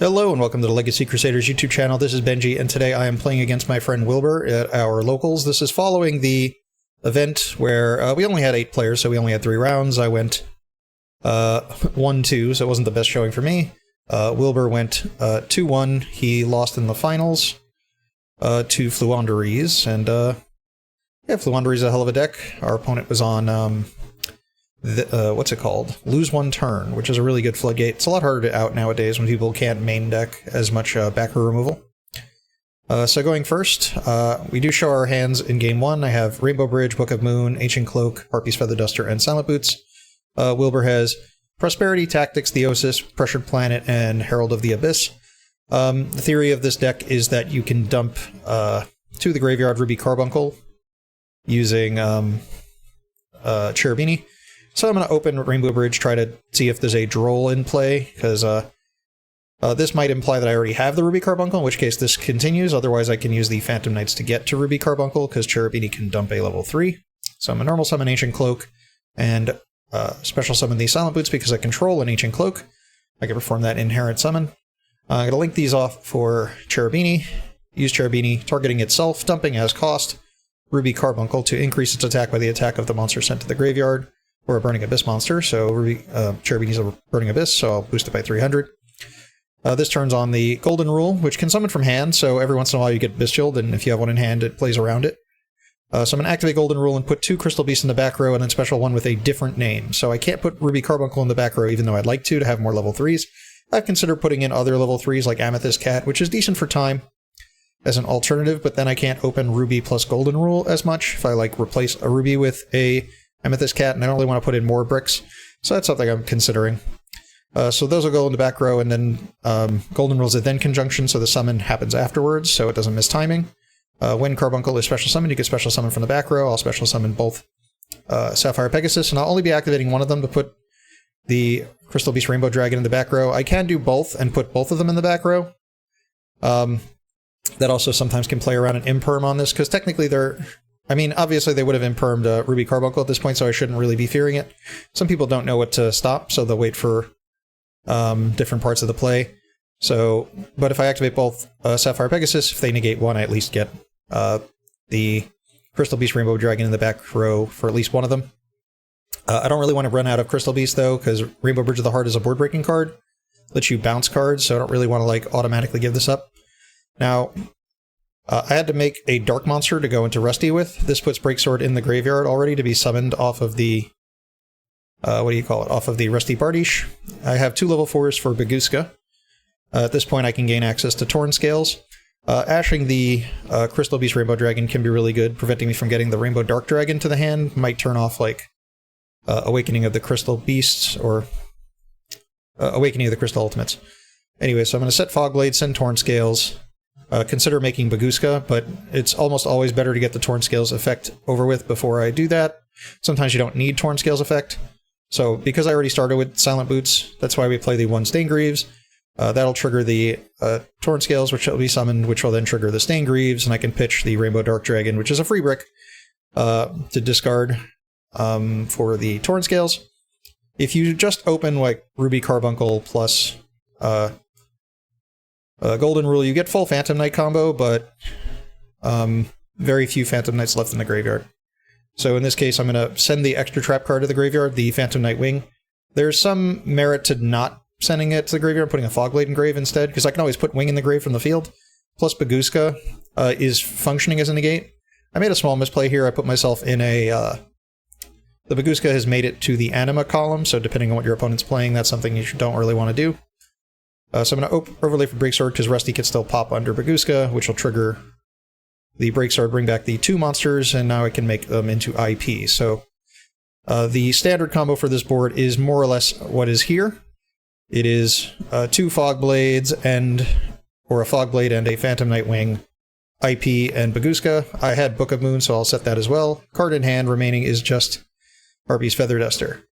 Hello and welcome to the Legacy Crusaders YouTube channel. This is Benji, and today I am playing against my friend Wilbur at our locals. This is following the event where we only had 8 players, so we only had 3 rounds. I went 1-2, so it wasn't the best showing for me. Wilbur went 2-1. He lost in the finals to Fluanderies, and yeah, Fluanderies is a hell of a deck. Our opponent was on what's it called? Lose one turn, which is a really good floodgate. It's a lot harder to out nowadays when people can't main deck as much backer removal. So going first, we do show our hands in game 1. I have Rainbow Bridge, Book of Moon, Ancient Cloak, Harpy's Feather Duster, and Silent Boots. Wilbur has Prosperity, Tactics, Theosis, Pressured Planet, and Herald of the Abyss. The theory of this deck is that you can dump to the graveyard Ruby Carbuncle using Cherubini. So I'm going to open Rainbow Bridge, try to see if there's a Droll in play, because this might imply that I already have the Ruby Carbuncle, in which case this continues. Otherwise I can use the Phantom Knights to get to Ruby Carbuncle, because Cherubini can dump a level 3. So I'm going to normal summon Ancient Cloak, and special summon the Silent Boots because I control an Ancient Cloak. I can perform that inherent summon. I'm going to link these off for Cherubini, use Cherubini, targeting itself, dumping as cost, Ruby Carbuncle to increase its attack by the attack of the monster sent to the graveyard, or a Burning Abyss monster, so Cherubini's a Burning Abyss, so I'll boost it by 300. This turns on the Golden Rule, which can summon from hand, so every once in a while you get Abyss Shield, and if you have one in hand, it plays around it. So I'm going to activate Golden Rule and put 2 Crystal Beasts in the back row, and then special one with a different name. So I can't put Ruby Carbuncle in the back row, even though I'd like to have more level 3s. I've considered putting in other level 3s, like Amethyst Cat, which is decent for time as an alternative, but then I can't open Ruby plus Golden Rule as much if I, like, replace a Ruby with a Amethyst Cat, and I don't really want to put in more bricks, so that's something I'm considering. So those will go in the back row, and then Golden Rule's a then conjunction, so the summon happens afterwards, so it doesn't miss timing. When Carbuncle is special summoned, you get special summon from the back row. I'll special summon both Sapphire Pegasus, and I'll only be activating one of them to put the Crystal Beast Rainbow Dragon in the back row. I can do both and put both of them in the back row. That also sometimes can play around an imperm on this, because technically they're... I mean, obviously they would have impermed Ruby Carbuncle at this point, so I shouldn't really be fearing it. Some people don't know what to stop, so they'll wait for different parts of the play. So, but if I activate both Sapphire Pegasus, if they negate one, I at least get the Crystal Beast Rainbow Dragon in the back row for at least one of them. I don't really want to run out of Crystal Beast, though, because Rainbow Bridge of the Heart is a board-breaking card. Lets you bounce cards, so I don't really want to, like, automatically give this up. Now... I had to make a Dark Monster to go into Rusty with. This puts Breaksword in the graveyard already to be summoned off of the... what do you call it? Off of the Rusty Bardiche. I have 2 level 4s for Baguska. At this point I can gain access to Torn Scales. Ashing the Crystal Beast Rainbow Dragon can be really good, preventing me from getting the Rainbow Dark Dragon to the hand. Might turn off, like, Awakening of the Crystal Beasts, or Awakening of the Crystal Ultimates. Anyway, so I'm going to set Fogblade, send Torn Scales... consider making Baguska, but it's almost always better to get the Torn Scales effect over with before I do that. Sometimes you don't need Torn Scales effect. So because I already started with Silent Boots, that's why we play the 1 Staingreaves. That'll trigger the Torn Scales, which will be summoned, which will then trigger the Staingreaves, and I can pitch the Rainbow Dark Dragon, which is a free brick, to discard for the Torn Scales. If you just open like Ruby Carbuncle plus... Golden Rule, you get full Phantom Knight combo, but very few Phantom Knights left in the graveyard. So in this case, I'm going to send the extra trap card to the graveyard, the Phantom Knight Wing. There's some merit to not sending it to the graveyard, putting a Fogblade in grave instead, because I can always put Wing in the grave from the field. Plus Baguska is functioning as a negate. I made a small misplay here. I put myself in a... the Baguska has made it to the Anima column, so depending on what your opponent's playing, that's something you don't really want to do. So I'm going to overlay for Breaksword, because Rusty can still pop under Baguska, which will trigger the Breaksword, bring back the 2 monsters, and now I can make them into IP. So the standard combo for this board is more or less what is here. It is 2 Fogblades, or a Fogblade and a Phantom Knight Wing, IP, and Baguska. I had Book of Moon, so I'll set that as well. Card in hand remaining is just Harpy's Feather Duster.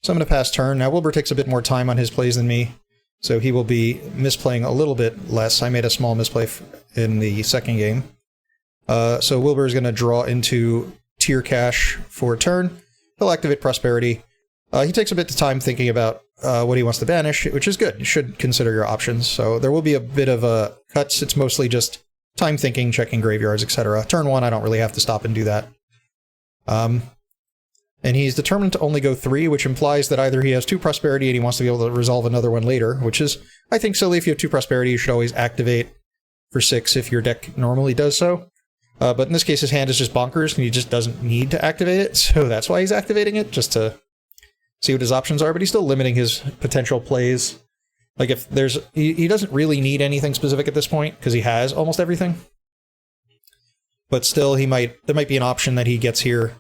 So I'm going to pass turn. Now Wilbur takes a bit more time on his plays than me, so he will be misplaying a little bit less. I made a small misplay in the second game. So Wilbur is going to draw into Tier Cash for a turn. He'll activate Prosperity. He takes a bit of time thinking about what he wants to banish, which is good. You should consider your options. So there will be a bit of cuts. It's mostly just time thinking, checking graveyards, etc. Turn 1, I don't really have to stop and do that. And he's determined to only go 3, which implies that either he has 2 prosperity and he wants to be able to resolve another one later, which is, I think, silly. If you have 2 prosperity, you should always activate for 6 if your deck normally does so. But in this case, his hand is just bonkers, and he just doesn't need to activate it, so that's why he's activating it, just to see what his options are, but he's still limiting his potential plays. Like, if there's... He doesn't really need anything specific at this point, because he has almost everything. But still, there might be an option that he gets here.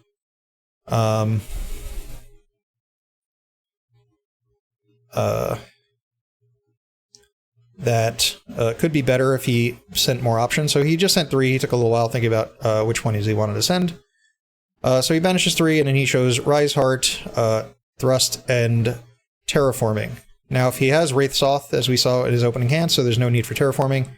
That could be better if he sent more options. So he just sent 3. He took a little while thinking about which one he wanted to send. So he banishes 3, and then he shows Rise Heart, Thrust, and Terraforming. Now, if he has Wraith Soth, as we saw in his opening hand, so there's no need for Terraforming.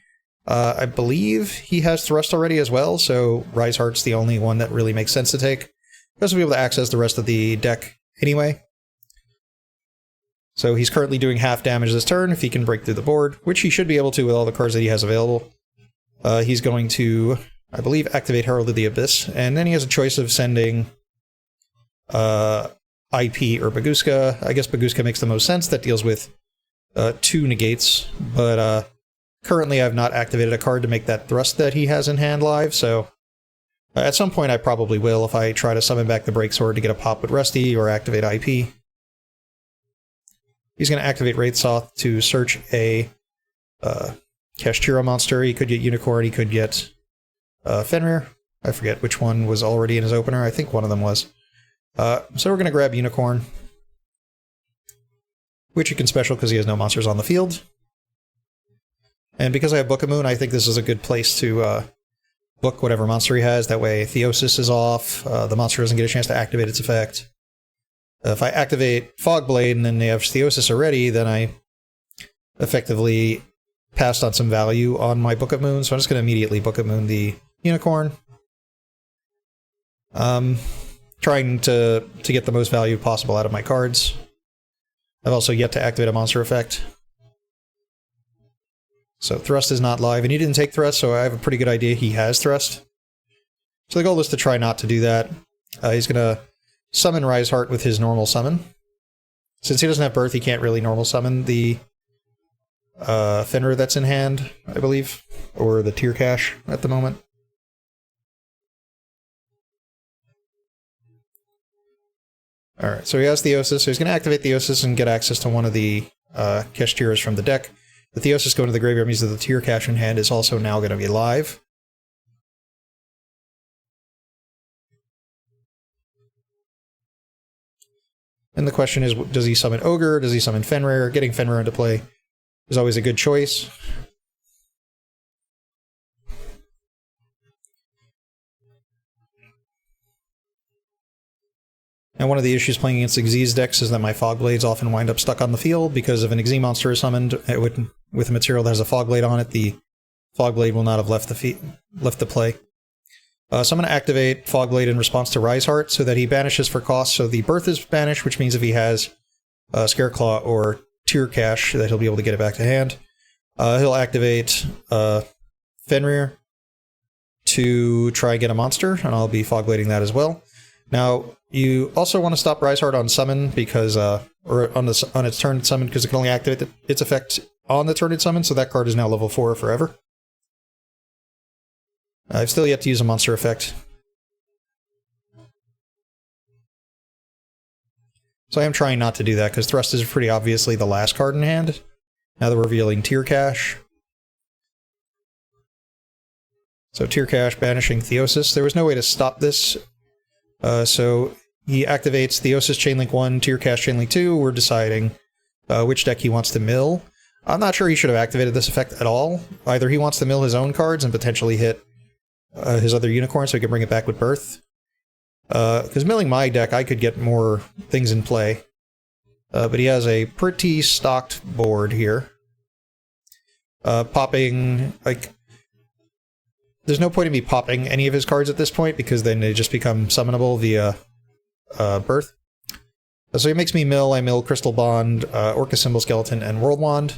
I believe he has Thrust already as well, so Rise Heart's the only one that really makes sense to take. Because we'll be able to access the rest of the deck anyway. So he's currently doing half damage this turn if he can break through the board, which he should be able to with all the cards that he has available. He's going to, I believe, activate Herald of the Abyss, and then he has a choice of sending IP or Baguska. I guess Baguska makes the most sense. That deals with 2 negates, but currently I've not activated a card to make that Thrust that he has in hand live, so at some point I probably will if I try to summon back the Breaksword to get a pop with Rusty or activate IP. He's going to activate Wraith Soth to search a Kashtira monster. He could get Unicorn, he could get Fenrir. I forget which one was already in his opener. I think one of them was. So we're going to grab Unicorn, which he can special because he has no monsters on the field. And because I have Book of Moon, I think this is a good place to book whatever monster he has. That way Theosis is off, the monster doesn't get a chance to activate its effect. If I activate Fogblade and then they have Theosis already, then I effectively passed on some value on my Book of Moon, so I'm just going to immediately Book of Moon the Unicorn. Trying to get the most value possible out of my cards. I've also yet to activate a monster effect. So Thrust is not live, and he didn't take Thrust, so I have a pretty good idea he has Thrust. So the goal is to try not to do that. He's going to summon Rise Heart with his normal summon. Since he doesn't have Birth, he can't really normal summon the Fenrir that's in hand, I believe, or the Tier Cache at the moment. Alright, so he has Theosis, so he's going to activate Theosis and get access to one of the Kashtiras from the deck. The Theosis going to the graveyard means that the Tier Cache in hand is also now going to be live. And the question is, does he summon Ogre? Does he summon Fenrir? Getting Fenrir into play is always a good choice. And one of the issues playing against Xyz decks is that my Fogblades often wind up stuck on the field because if an Xyz monster is summoned with a material that has a Fogblade on it, the Fogblade will not have left the play. So I'm going to activate Fogblade in response to Rise Heart so that he banishes for cost. So the Birth is banished, which means if he has Scareclaw or Tier Cache, that he'll be able to get it back to hand. He'll activate Fenrir to try and get a monster, and I'll be Fogblading that as well. Now, you also want to stop Rise Heart on summon because, or on its turn summon, because it can only activate its effect on the turn it summon, so that card is now level 4 forever. I've still yet to use a monster effect. So I am trying not to do that, because Thrust is pretty obviously the last card in hand. Now that we're revealing Tier Cache. So Tier Cache banishing Theosis. There was no way to stop this. So he activates Theosis Chainlink 1, Tier Cache Chainlink 2. We're deciding which deck he wants to mill. I'm not sure he should have activated this effect at all. Either he wants to mill his own cards and potentially hit his other Unicorn so he can bring it back with Birth. Because milling my deck, I could get more things in play. But he has a pretty stocked board here. Popping, like... There's no point in me popping any of his cards at this point, because then they just become summonable via Birth. So he makes me mill. I mill Crystal Bond, Orcust Symbol Skeleton, and World Wand.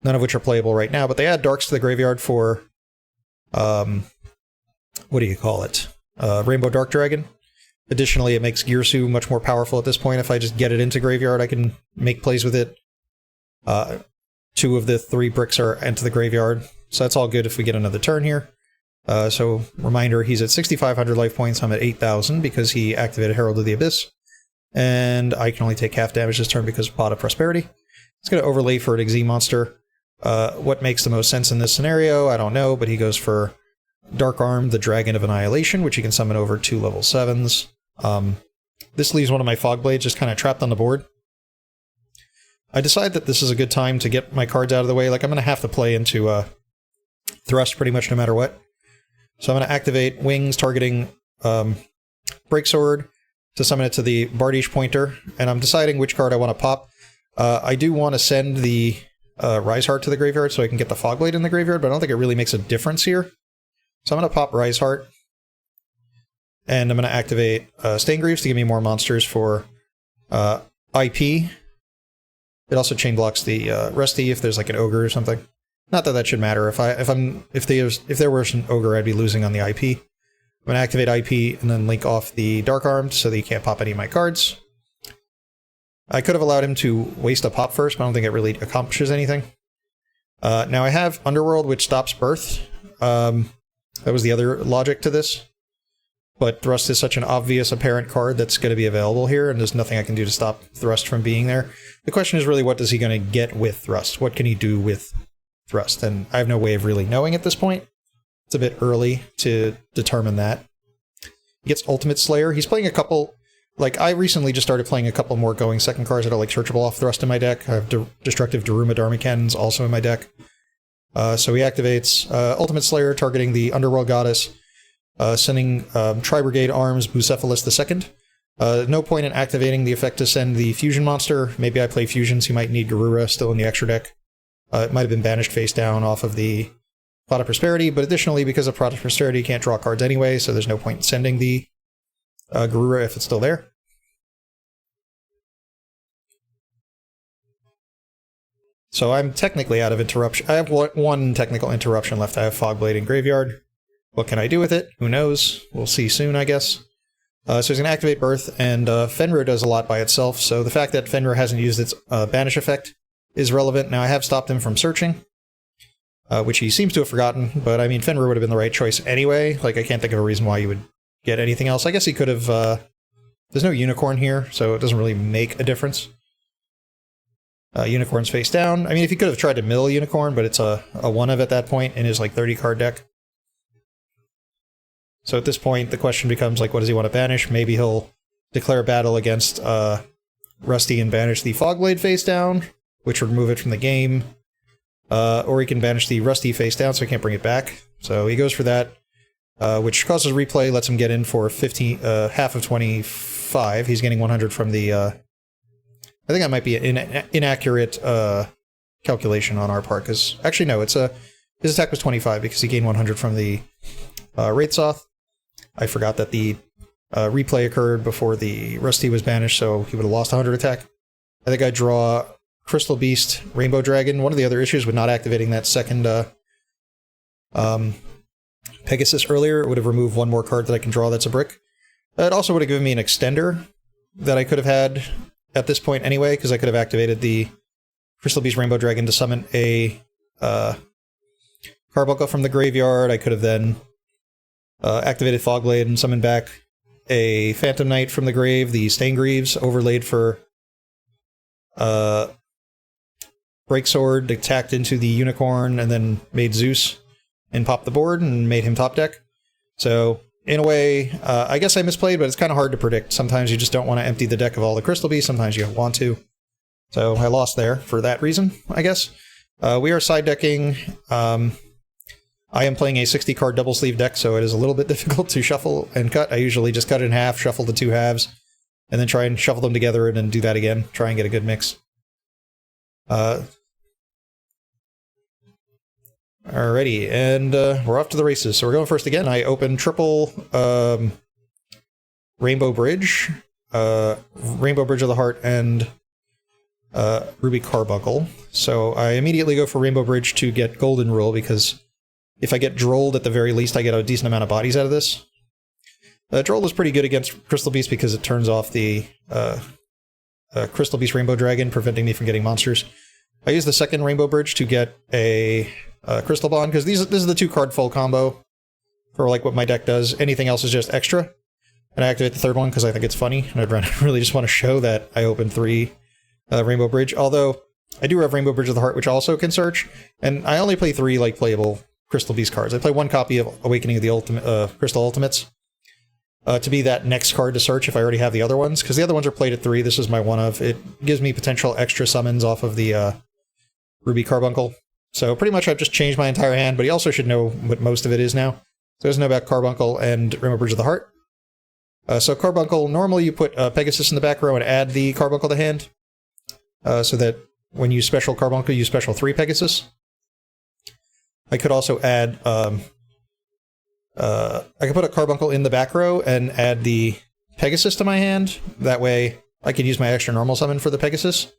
None of which are playable right now, but they add Darks to the graveyard for, what do you call it? Rainbow Dark Dragon. Additionally, it makes Girsu much more powerful at this point. If I just get it into graveyard, I can make plays with it. 2 of the 3 bricks are into the graveyard, so that's all good if we get another turn here. So, reminder, he's at 6,500 life points, I'm at 8,000 because he activated Herald of the Abyss. And I can only take half damage this turn because of Pot of Prosperity. It's going to overlay for an Xyz monster. What makes the most sense in this scenario, I don't know, but he goes for Dark Arm, the Dragon of Annihilation, which he can summon over 2 level 7s. This leaves one of my Fog Blades just kind of trapped on the board. I decide that this is a good time to get my cards out of the way. Like, I'm going to have to play into Thrust pretty much no matter what. So I'm going to activate Wings, targeting Breaksword to summon it to the Bardiche pointer, and I'm deciding which card I want to pop. I do want to send the Rise Heart to the graveyard so I can get the Fog Blade in the graveyard, but I don't think it really makes a difference here. So I'm going to pop Rise Heart, and I'm going to activate Staingreaves to give me more monsters for IP. It also chain blocks the Rusty if there's like an Ogre or something. Not that that should matter. If there was an Ogre, I'd be losing on the IP. I'm going to activate IP and then link off the Dark Armed so that he can't pop any of my cards. I could have allowed him to waste a pop first, but I don't think it really accomplishes anything. Now I have Underworld, which stops Birth. That was the other logic to this. But Thrust is such an obvious, apparent card that's going to be available here, and there's nothing I can do to stop Thrust from being there. The question is really, what is he going to get with Thrust? What can he do with Thrust? And I have no way of really knowing at this point. It's a bit early to determine that. He gets Ultimate Slayer. He's playing a couple... Like, I recently just started playing a couple more going second cards that are like searchable off Thrust in my deck. I have Destructive Daruma Dharma Cannons also in my deck. So he activates Ultimate Slayer, targeting the Underworld Goddess, sending Tri-Brigade Arms Bucephalus II. No point in activating the effect to send the Fusion monster. Maybe I play Fusions, he might need Garura still in the extra deck. It might have been banished face down off of the Pot of Prosperity, but additionally, because of Pot of Prosperity, you can't draw cards anyway, so there's no point in sending the Garura if it's still there. So I'm technically out of interruption. I have one technical interruption left. I have Fogblade in Graveyard. What can I do with it? Who knows? We'll see soon, I guess. So he's going to activate Birth, and Fenrir does a lot by itself, so the fact that Fenrir hasn't used its Banish effect is relevant. Now, I have stopped him from searching, which he seems to have forgotten, but I mean, Fenrir would have been the right choice anyway. Like, I can't think of a reason why you would get anything else. I guess he could have... there's no Unicorn here, so it doesn't really make a difference. Unicorn's face down. I mean, if he could have tried to mill Unicorn, but it's a one-of at that point in his, like, 30-card deck. So at this point, the question becomes, like, what does he want to banish? Maybe he'll declare battle against Rusty and banish the Fogblade face down, which would remove it from the game. Or he can banish the Rusty face down, so he can't bring it back. So he goes for that, which causes replay, lets him get in for half of 25. He's getting 100 from the... I think that might be an inaccurate calculation on our part, because... Actually, no, his attack was 25, because he gained 100 from the Wraithsoth. I forgot that the replay occurred before the Rusty was banished, so he would have lost 100 attack. I think I draw Crystal Beast, Rainbow Dragon. One of the other issues with not activating that second Pegasus earlier, it would have removed one more card that I can draw that's a brick. It also would have given me an extender that I could have had at this point anyway, because I could have activated the Crystal Beast Rainbow Dragon to summon a Carbuncle from the graveyard. I could have then activated Fogblade and summoned back a Phantom Knight from the grave, the Staingreaves, overlaid for Breaksword, attacked into the Unicorn, and then made Zeus and popped the board and made him top deck. So, in a way, I guess I misplayed, but it's kind of hard to predict. Sometimes you just don't want to empty the deck of all the Crystal Beasts, sometimes you want to. So I lost there for that reason, I guess. We are side decking. I am playing a 60-card double sleeve deck, so it is a little bit difficult to shuffle and cut. I usually just cut it in half, shuffle the two halves, and then try and shuffle them together and then do that again. Try and get a good mix. Alrighty, and we're off to the races. So we're going first again. I open triple Rainbow Bridge. Rainbow Bridge of the Heart and Ruby Carbuncle. So I immediately go for Rainbow Bridge to get Golden Rule, because if I get Drolled, at the very least I get a decent amount of bodies out of this. Droll is pretty good against Crystal Beast because it turns off the Crystal Beast Rainbow Dragon, preventing me from getting monsters. I use the second Rainbow Bridge to get a Crystal Bond, because this is the 2-card full combo for like what my deck does. Anything else is just extra. And I activate the third one because I think it's funny, and I really just want to show that I opened 3 Rainbow Bridge, although I do have Rainbow Bridge of the Heart, which also can search, and I only play 3 like playable Crystal Beast cards. I play 1 copy of Awakening of the Crystal Ultimates to be that next card to search if I already have the other ones, because the other ones are played at 3. This is my one of. It gives me potential extra summons off of the Ruby Carbuncle. So pretty much I've just changed my entire hand, but he also should know what most of it is now. So he doesn't know about Carbuncle and Rainbow Bridge of the Heart. So Carbuncle, normally you put Pegasus in the back row and add the Carbuncle to hand, so that when you special Carbuncle, you special 3 Pegasus. I could also add, I could put a Carbuncle in the back row and add the Pegasus to my hand. That way I could use my extra normal summon for the Pegasus,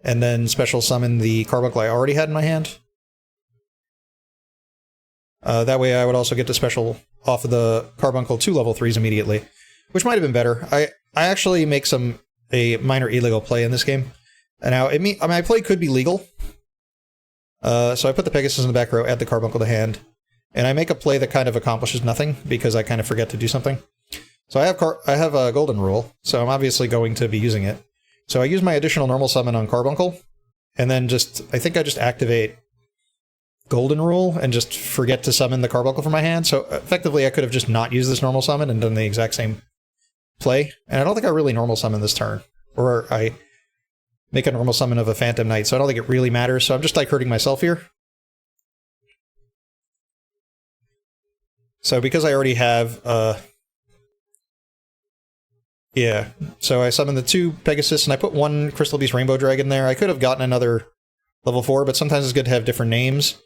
and then special summon the Carbuncle I already had in my hand. That way I would also get to special off of the Carbuncle 2 level 3s immediately, which might have been better. I actually make a minor illegal play in this game. And now, my play could be legal. So I put the Pegasus in the back row, add the Carbuncle to hand, and I make a play that kind of accomplishes nothing, because I kind of forget to do something. So I have a Golden Rule, so I'm obviously going to be using it. So I use my additional normal summon on Carbuncle, and then I think I just activate Golden Rule and just forget to summon the Carbuncle from my hand. So effectively I could have just not used this normal summon and done the exact same play. And I don't think I really normal summon this turn. Or I make a normal summon of a Phantom Knight, so I don't think it really matters. So I'm just like hurting myself here. So because I already have yeah, so I summon the 2 Pegasus and I put 1 Crystal Beast Rainbow Dragon there. I could have gotten another level 4, but sometimes it's good to have different names.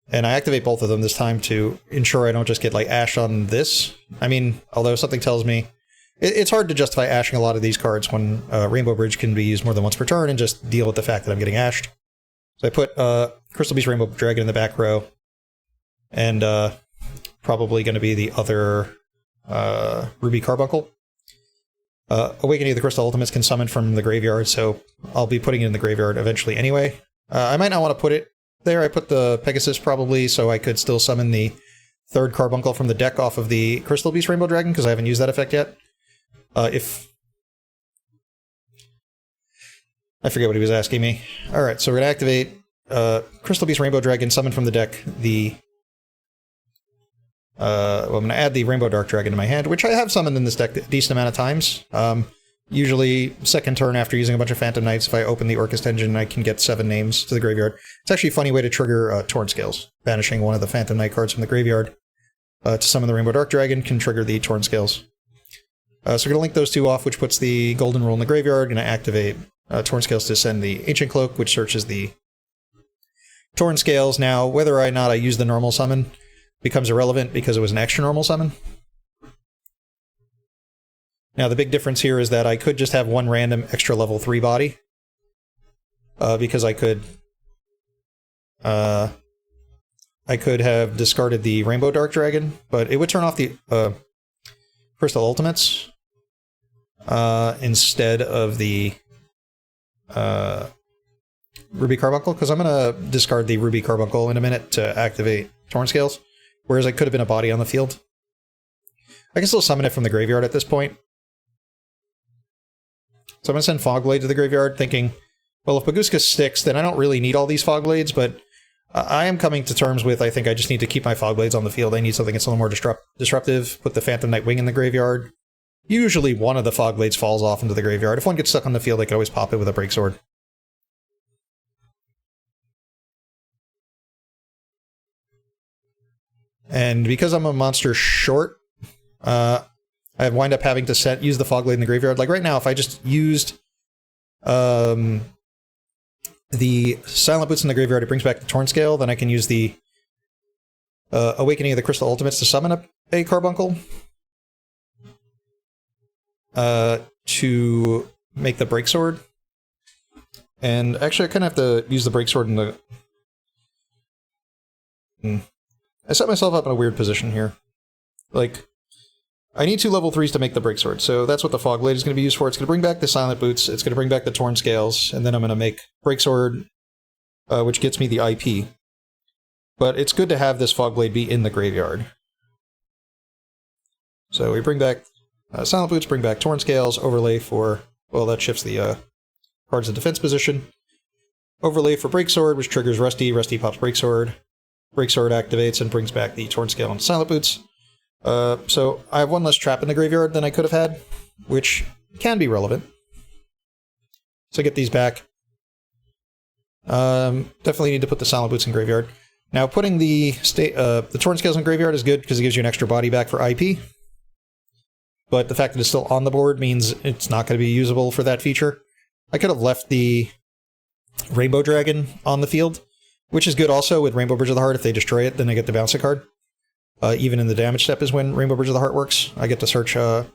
And I activate both of them this time to ensure I don't just get like Ash on this. I mean, although something tells me it's hard to justify ashing a lot of these cards when Rainbow Bridge can be used more than once per turn and just deal with the fact that I'm getting ashed. So I put Crystal Beast Rainbow Dragon in the back row, and probably going to be the other Ruby Carbuncle. Awakening of the Crystal Ultimates can summon from the graveyard, so I'll be putting it in the graveyard eventually anyway. I might not want to put it there. I put the Pegasus probably so I could still summon the 3rd Carbuncle from the deck off of the Crystal Beast Rainbow Dragon, because I haven't used that effect yet. If I forget what he was asking me. Alright, so we're going to activate Crystal Beast Rainbow Dragon, summon from the deck the well, I'm going to add the Rainbow Dark Dragon to my hand, which I have summoned in this deck a decent amount of times. Usually second turn after using a bunch of Phantom Knights, if I open the Orcust engine, I can get 7 names to the graveyard. It's actually a funny way to trigger Torn Scales. Banishing one of the Phantom Knight cards from the graveyard to summon the Rainbow Dark Dragon can trigger the Torn Scales. So we're going to link those 2 off, which puts the Golden Rule in the graveyard. Going to activate Torn Scales to send the Ancient Cloak, which searches the Torn Scales. Now, whether or not I use the normal summon becomes irrelevant because it was an extra normal summon. Now, the big difference here is that I could just have 1 random extra level 3 body, because I could have discarded the Rainbow Dark Dragon, but it would turn off the Crystal Ultimates instead of the Ruby Carbuncle, because I'm going to discard the Ruby Carbuncle in a minute to activate Torn Scales, whereas I could have been a body on the field. I can still summon it from the graveyard at this point. So I'm going to send Fogblade to the graveyard, thinking, well, if Bagooska sticks, then I don't really need all these Fogblades, but I am coming to terms with, I think I just need to keep my Fogblades on the field. I need something that's a little more disruptive. Put the Phantom Knight Wing in the graveyard. Usually one of the Fogblades falls off into the graveyard. If one gets stuck on the field, I can always pop it with a Break Sword. And because I'm a monster short, I wind up having to use the Fogblade in the graveyard. Like right now, if I just used the Silent Boots in the graveyard, it brings back the Torn Scale, then I can use the Awakening of the Crystal Ultimates to summon a Carbuncle. to make the breaksword. And actually, I kind of have to use the breaksword in the... I set myself up in a weird position here. Like, I need 2 level 3s to make the breaksword, so that's what the Fog Blade is going to be used for. It's going to bring back the Silent Boots, it's going to bring back the Torn Scales, and then I'm going to make breaksword, which gets me the IP. But it's good to have this Fog Blade be in the graveyard. So we bring back Silent Boots, bring back Torn Scales, overlay for... Well, that shifts the cards in defense position. Overlay for breaksword, which triggers Rusty. Rusty pops breaksword. Breaksword activates and brings back the Torn Scale and Silent Boots. So I have 1 less trap in the graveyard than I could have had, which can be relevant. So I get these back. Definitely need to put the Silent Boots in graveyard. Now, putting the Torn Scales in graveyard is good because it gives you an extra body back for IP. But the fact that it's still on the board means it's not going to be usable for that feature. I could have left the Rainbow Dragon on the field, which is good also with Rainbow Bridge of the Heart. If they destroy it, then I get the bounce a card. Even in the damage step is when Rainbow Bridge of the Heart works. I get to search Phantom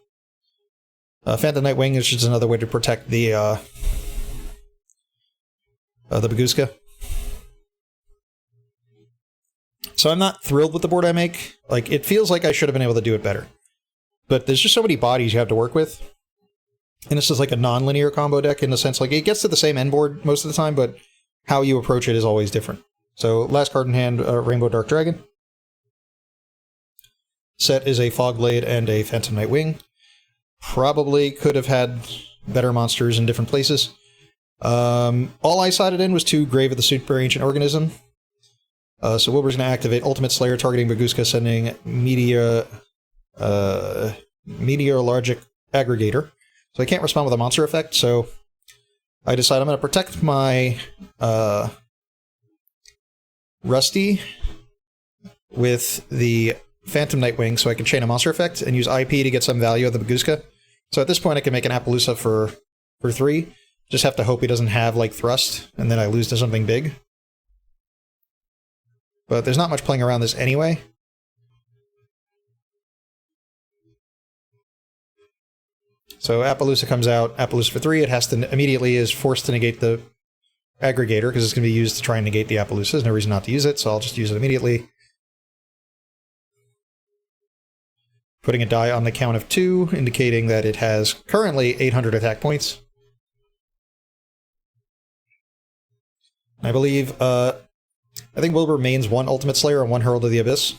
Nightwing, which is another way to protect the Bagooska. So I'm not thrilled with the board I make. Like, it feels like I should have been able to do it better. But there's just so many bodies you have to work with. And this is like a non-linear combo deck in the sense, like, it gets to the same end board most of the time, but how you approach it is always different. So, last card in hand, Rainbow Dark Dragon. Set is a Fog Blade and a Phantom Nightwing. Probably could have had better monsters in different places. All I sided in was 2 Grave of the Super Ancient Organism. So Wilbur's going to activate Ultimate Slayer, targeting Bagooska, sending Meteorologic Aggregator. So I can't respond with a monster effect, so I decide I'm going to protect my Rusty with the Phantom Nightwing so I can chain a monster effect and use IP to get some value of the Bagooska. So at this point I can make an Appaloosa for 3. Just have to hope he doesn't have, like, Thrust, and then I lose to something big. But there's not much playing around this anyway. So Appaloosa comes out, Appaloosa for 3, it has to immediately is forced to negate the Aggregator, because it's going to be used to try and negate the Appaloosa. There's no reason not to use it, so I'll just use it immediately. Putting a die on the count of 2, indicating that it has currently 800 attack points. I believe, I think Wilbur mains 1 Ultimate Slayer and 1 Herald of the Abyss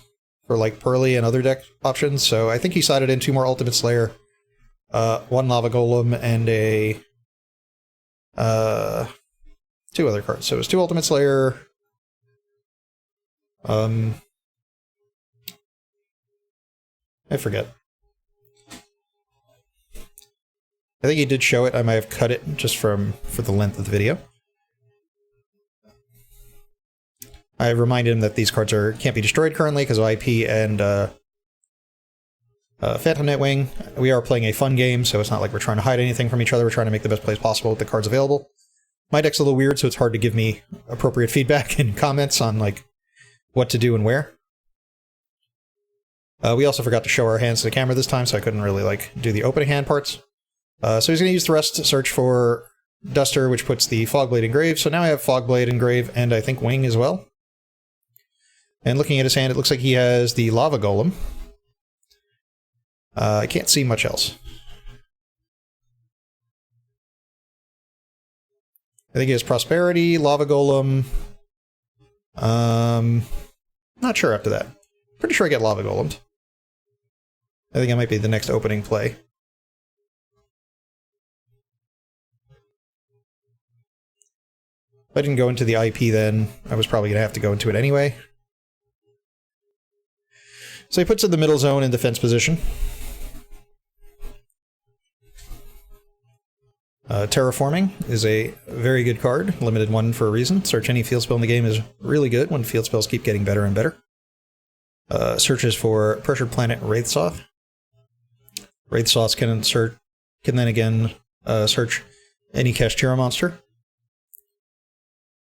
for, like, Pearly and other deck options, so I think he sided in 2 more Ultimate Slayer, 1 Lava Golem, and a 2 other cards. So it was 2 Ultimate Slayer, I forget. I think he did show it. I might have cut it just for the length of the video. I reminded him that these cards can't be destroyed currently because of IP and Phantom Nightwing. We are playing a fun game, so it's not like we're trying to hide anything from each other. We're trying to make the best plays possible with the cards available. My deck's a little weird, so it's hard to give me appropriate feedback and comments on, like, what to do and where. We also forgot to show our hands to the camera this time, so I couldn't really, like, do the opening hand parts. So he's going to use Thrust to search for Duster, which puts the Fogblade in grave. So now I have Fogblade in grave, and I think Wing as well. And looking at his hand, it looks like he has the Lava Golem. I can't see much else. I think he has Prosperity, Lava Golem. Not sure after that. Pretty sure I get Lava Golemed. I think it might be the next opening play. If I didn't go into the IP then, I was probably going to have to go into it anyway. So he puts in the middle zone in defense position. Terraforming is a very good card, limited 1 for a reason. Search any field spell in the game is really good when field spells keep getting better and better. Searches for Pressured Planet Wraithsoth. Wraithsoths can then again search any Kashtira monster.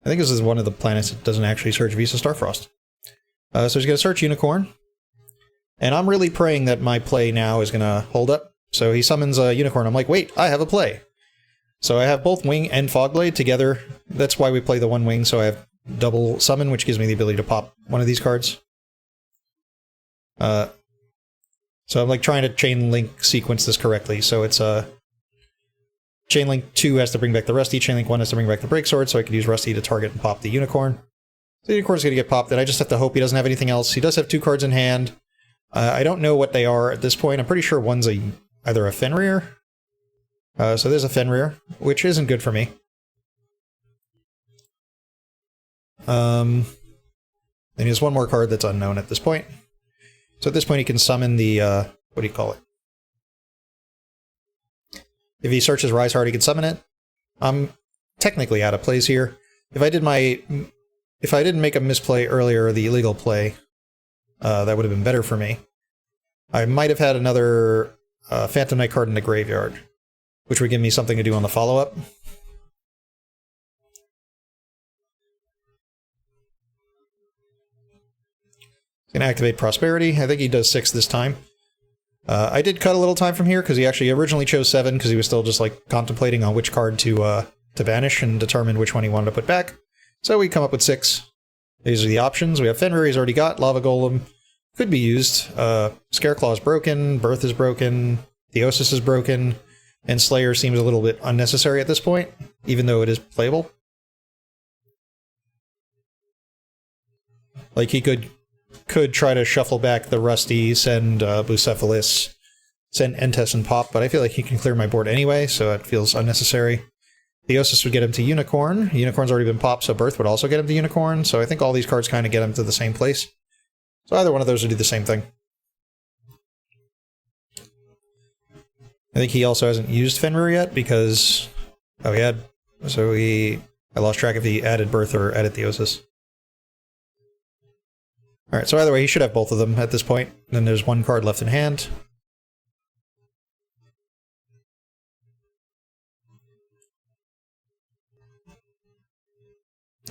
I think this is one of the planets that doesn't actually search Visa Starfrost. So he's going to search Unicorn. And I'm really praying that my play now is going to hold up. So he summons a unicorn. I'm like, wait, I have a play. So I have both Wing and Fogblade together. That's why we play the one Wing, so I have double summon, which gives me the ability to pop one of these cards. So I'm like trying to chain link sequence this correctly. So it's Chain Link 2 has to bring back the Rusty, Chain Link 1 has to bring back the Breaksword, so I could use Rusty to target and pop the Unicorn. So the Unicorn's going to get popped, and I just have to hope he doesn't have anything else. He does have 2 cards in hand. I don't know what they are at this point. I'm pretty sure one's either a Fenrir. So there's a Fenrir, which isn't good for me. And he has one more card that's unknown at this point. So at this point he can summon the, what do you call it? If he searches Rise Heart, he can summon it. I'm technically out of plays here. If I didn't make a misplay earlier, the illegal play, that would have been better for me. I might have had another Phantom Knight card in the graveyard, which would give me something to do on the follow-up. He's going to activate Prosperity. I think he does 6 this time. I did cut a little time from here, because he actually originally chose 7, because he was still just like contemplating on which card to banish and determine which one he wanted to put back. So we come up with 6. These are the options. We have Fenrir, he's already got. Lava Golem could be used. Scareclaw is broken. Birth is broken. Theosis is broken. And Slayer seems a little bit unnecessary at this point, even though it is playable. Like, he could try to shuffle back the Rusty, send Bucephalus, send Entes and pop, but I feel like he can clear my board anyway, so it feels unnecessary. Theosis would get him to Unicorn. Unicorn's already been popped, so Birth would also get him to Unicorn, so I think all these cards kind of get him to the same place. So either one of those would do the same thing. I think he also hasn't used Fenrir yet, because... Oh, he had... So I lost track if he added Birth or added Theosis. Alright, so either way, he should have both of them at this point. Then there's one card left in hand.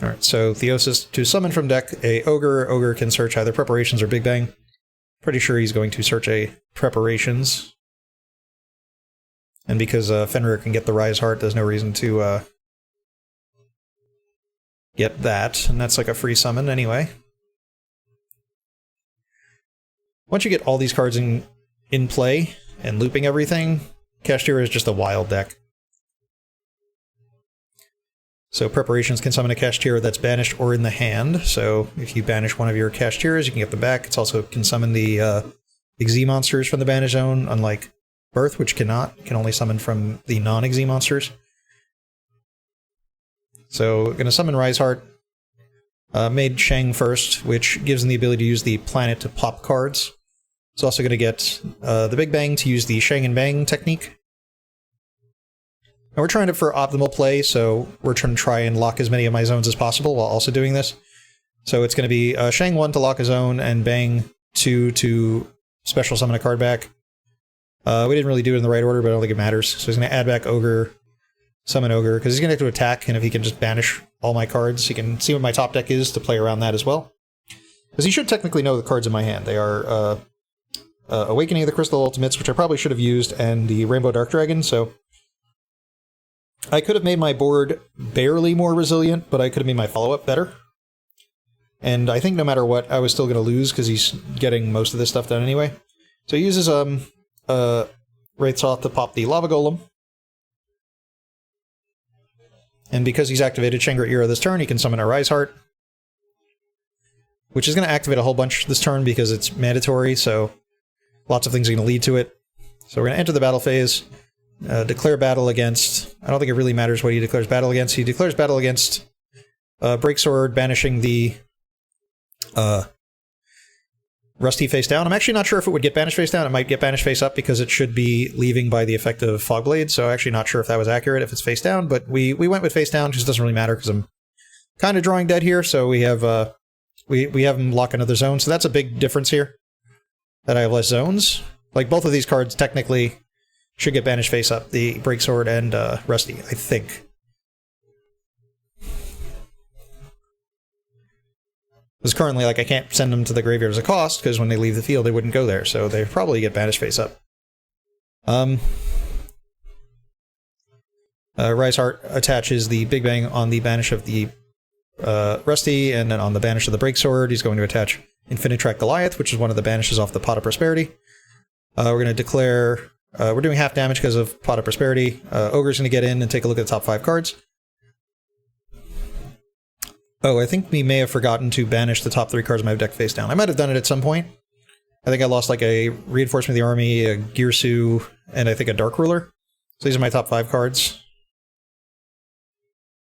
Alright, so Theosis to summon from deck a Ogre. Ogre can search either Preparations or Big Bang. Pretty sure he's going to search a Preparations. And because Fenrir can get the Rise Heart, there's no reason to get that. And that's like a free summon anyway. Once you get all these cards in play and looping everything, Kashtira is just a wild deck. So Preparations can summon a Kashtira that's banished or in the hand. So if you banish one of your Kashtiras, you can get them back. It also can summon the Xyz monsters from the banish zone, unlike Birth, which cannot. It can only summon from the non-Xyz monsters. So we're going to summon Rise Heart. Made Shang first, which gives him the ability to use the planet to pop cards. It's also going to get the Big Bang to use the Shang and Bang technique. And we're trying it for optimal play, so we're trying to try and lock as many of my zones as possible while also doing this. So it's going to be Shang 1 to lock a zone, and Bang 2 to special summon a card back. We didn't really do it in the right order, but I don't think it matters. So he's going to add back Ogre, summon Ogre, because he's going to have to attack, and if he can just banish all my cards, he can see what my top deck is to play around that as well. Because he should technically know the cards in my hand. They are Awakening of the Crystal Ultimates, which I probably should have used, and the Rainbow Dark Dragon, so I could have made my board barely more resilient, but I could have made my follow-up better. And I think no matter what, I was still going to lose, because he's getting most of this stuff done anyway. So he uses Wraithsoth to pop the Lava Golem. And because he's activated Shangri-Ira this turn, he can summon a Rise Heart, which is going to activate a whole bunch this turn because it's mandatory, so lots of things are going to lead to it. So we're going to enter the battle phase, declare battle against... I don't think it really matters what he declares battle against. He declares battle against Breaksword, banishing the Rusty face down. I'm actually not sure if it would get banished face down. It might get banished face up because it should be leaving by the effect of Fogblade, so I'm actually not sure if that was accurate if it's face down, but we went with face down, just doesn't really matter because I'm kind of drawing dead here, so we have we have him lock another zone, so that's a big difference here, that I have less zones. Like, both of these cards technically should get banished face up, the Breaksword and Rusty, I think. Because currently, like, I can't send them to the graveyard as a cost, because when they leave the field, they wouldn't go there, so they probably get banished face up. Rise Heart attaches the Big Bang on the banish of the Rusty, and then on the banish of the Breaksword, he's going to attach Infinitrack Goliath, which is one of the banishes off the Pot of Prosperity. We're going to declare... we're doing half damage because of Pot of Prosperity. Ogre's going to get in and take a look at the top 5 cards. Oh, I think we may have forgotten to banish the top 3 cards of my deck face down. I might have done it at some point. I think I lost like a Reinforcement of the Army, a Girsu, and I think a Dark Ruler. So these are my top 5 cards.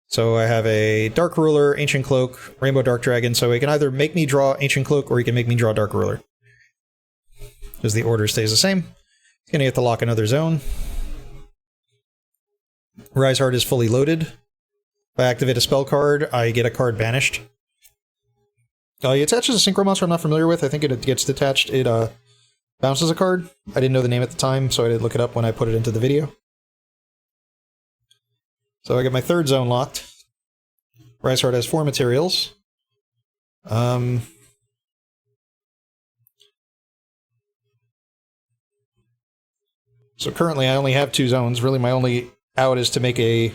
So I have a Dark Ruler, Ancient Cloak, Rainbow Dark Dragon, so he can either make me draw Ancient Cloak or he can make me draw Dark Ruler. Because the order stays the same. He's going to get to lock another zone. Rise Heart is fully loaded. If I activate a spell card, I get a card banished. He attaches a Synchro Monster I'm not familiar with. I think it gets detached. It bounces a card. I didn't know the name at the time, so I did look it up when I put it into the video. So I get my 3rd zone locked. Rise Heart has 4 materials. So currently I only have 2 zones. Really my only out is to make a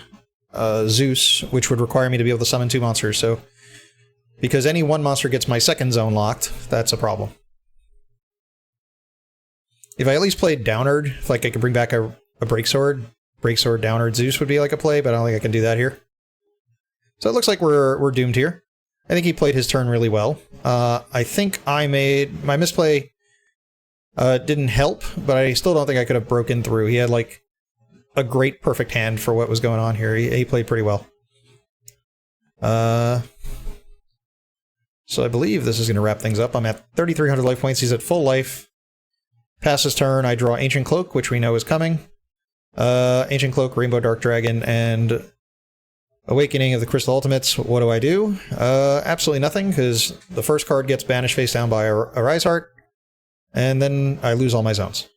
Zeus, which would require me to be able to summon 2 monsters, so because any one monster gets my 2nd zone locked, that's a problem. If I at least played Downard, if like I could bring back a Breaksword Downard Zeus would be like a play, but I don't think I can do that here. So it looks like we're doomed here. I think he played his turn really well. I think I made... my misplay didn't help, but I still don't think I could have broken through. He had like a great perfect hand for what was going on here. He played pretty well. So I believe this is going to wrap things up. I'm at 3,300 life points. He's at full life. Pass his turn. I draw Ancient Cloak, which we know is coming. Ancient Cloak, Rainbow Dark Dragon, and Awakening of the Crystal Ultimates. What do? Absolutely nothing, because the first card gets banished face down by a Rise Heart, and then I lose all my zones.